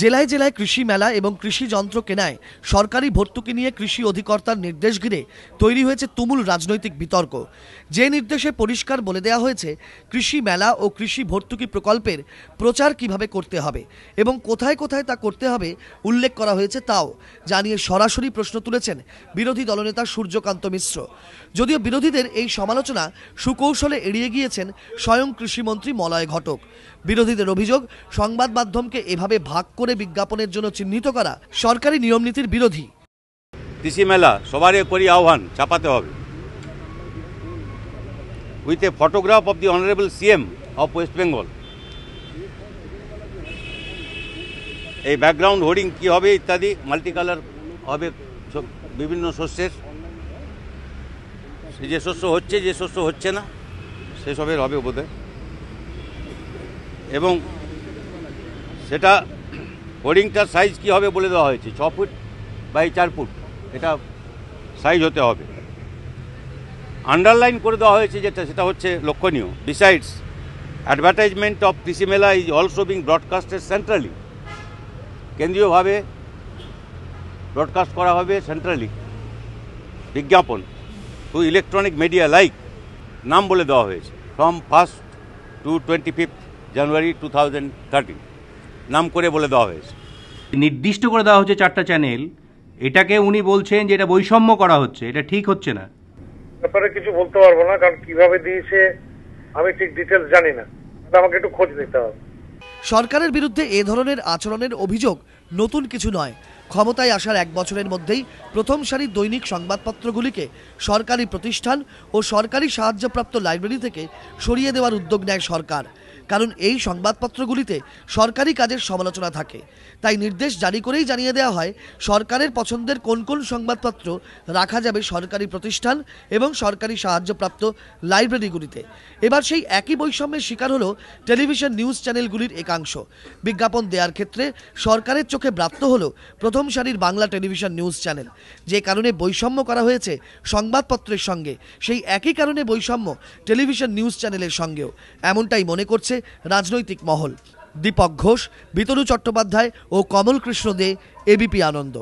জেলায় জেলায় কৃষি মেলা এবং কৃষি যন্ত্র কেনায় সরকারি ভর্তুকি নিয়ে কৃষি অধিকর্তার নির্দেশ ঘিরে তৈরি হয়েছে তুমুল রাজনৈতিক বিতর্ক। যে নির্দেশে পরিষ্কার বলে দেওয়া হয়েছে কৃষি মেলা ও কৃষি ভর্তুকি প্রকল্পের প্রচার কিভাবে করতে হবে এবং কোথায় কোথায় তা করতে হবে উল্লেখ করা হয়েছে, তাও জানিয়ে সরাসরি প্রশ্ন তুলেছেন বিরোধী দলনেতা সূর্যকান্ত মিশ্র। যদিও বিরোধীদের এই সমালোচনা সুকৌশলে এড়িয়ে গিয়েছেন স্বয়ং কৃষিমন্ত্রী মলয় ঘটক। বিরোধীদের অভিযোগ, সংবাদ মাধ্যমকে এভাবে ভাগ করে বিজ্ঞাপনের জন্য চিহ্নিত করা সরকারি নিয়মনীতির বিরোধী। কৃষি মেলা সবার করি আহ্বান চাপাতে হবে, with a photograph of the honourable CM of West Bengal. এই ব্যাকগ্রাউন্ড হোর্ডিং কি হবে ইত্যাদি, মাল্টি কালার হবে বিভিন্ন শস্যের, যে শস্য হচ্ছে যে শস্য হচ্ছে না সেসবের হবে বোধহয়, এবং সেটা হোর্ডিংটার সাইজ কি হবে বলে দেওয়া হয়েছে, 6 ফুট বাই 4 ফুট এটা সাইজ হতে হবে। আন্ডারলাইন করে দেওয়া হয়েছে যেটা, সেটা হচ্ছে লক্ষণীয়, besides advertisement of krishi mela is also being broadcasted centrally. কেন্দ্রীয়ভাবে ব্রডকাস্ট করা হবে সেন্ট্রালি বিজ্ঞাপন টু ইলেকট্রনিক মিডিয়া লাইক, নাম বলে দেওয়া হয়েছে, ফ্রম 1st to 25th জানুয়ারি 2013 নাম করে বলে দেওয়া হয়েছে। নির্দিষ্ট করে দেওয়া হচ্ছে 4টা চ্যানেল, এটাকে উনি বলছেন যে এটা বৈষম্য করা হচ্ছে, এটা ঠিক হচ্ছে না। ব্যাপারে কিছু বলতে পারবো না, কারণ কিভাবে দিয়েছে আমি ঠিক ডিটেলস জানি না, আমাকে একটু খোঁজ নিতে হবে। সরকারের বিরুদ্ধে এ ধরনের আচরণের অভিযোগ নতুন কিছু নয়। ক্ষমতায় আসার 1 বছরের মধ্যেই প্রথম সারির দৈনিক সংবাদপত্রগুলিকে সরকারি প্রতিষ্ঠান ও সরকারি সাহায্যপ্রাপ্ত লাইব্রেরি থেকে সরিয়ে দেওয়ার উদ্যোগ নেয় সরকার। কারণ এই সংবাদপত্রগুলিতে সরকারি কাজের সমালোচনা থাকে, তাই নির্দেশ জারি করেই জানিয়ে দেওয়া হয় সরকারের পছন্দের কোন কোন সংবাদপত্র রাখা যাবে সরকারি প্রতিষ্ঠান এবং সরকারি সাহায্যপ্রাপ্ত লাইব্রেরিগুলিতে। এবার সেই একই বৈষম্যের শিকার হলো টেলিভিশন নিউজ চ্যানেলগুলির একাংশ। বিজ্ঞাপন দেওয়ার ক্ষেত্রে সরকারের চোখে ব্রাত্য হলো প্রথম সারির বাংলা টেলিভিশন নিউজ চ্যানেল। যে কারণে বৈষম্য করা হয়েছে সংবাদপত্রের সঙ্গে, সেই একই কারণে বৈষম্য টেলিভিশন নিউজ চ্যানেলের সঙ্গেও, এমনটাই মনে করছে রাজনৈতিক মহল। দীপক ঘোষ, বিতনু চট্টোপাধ্যায় ও কমল কৃষ্ণ দে, এবিপি আনন্দ।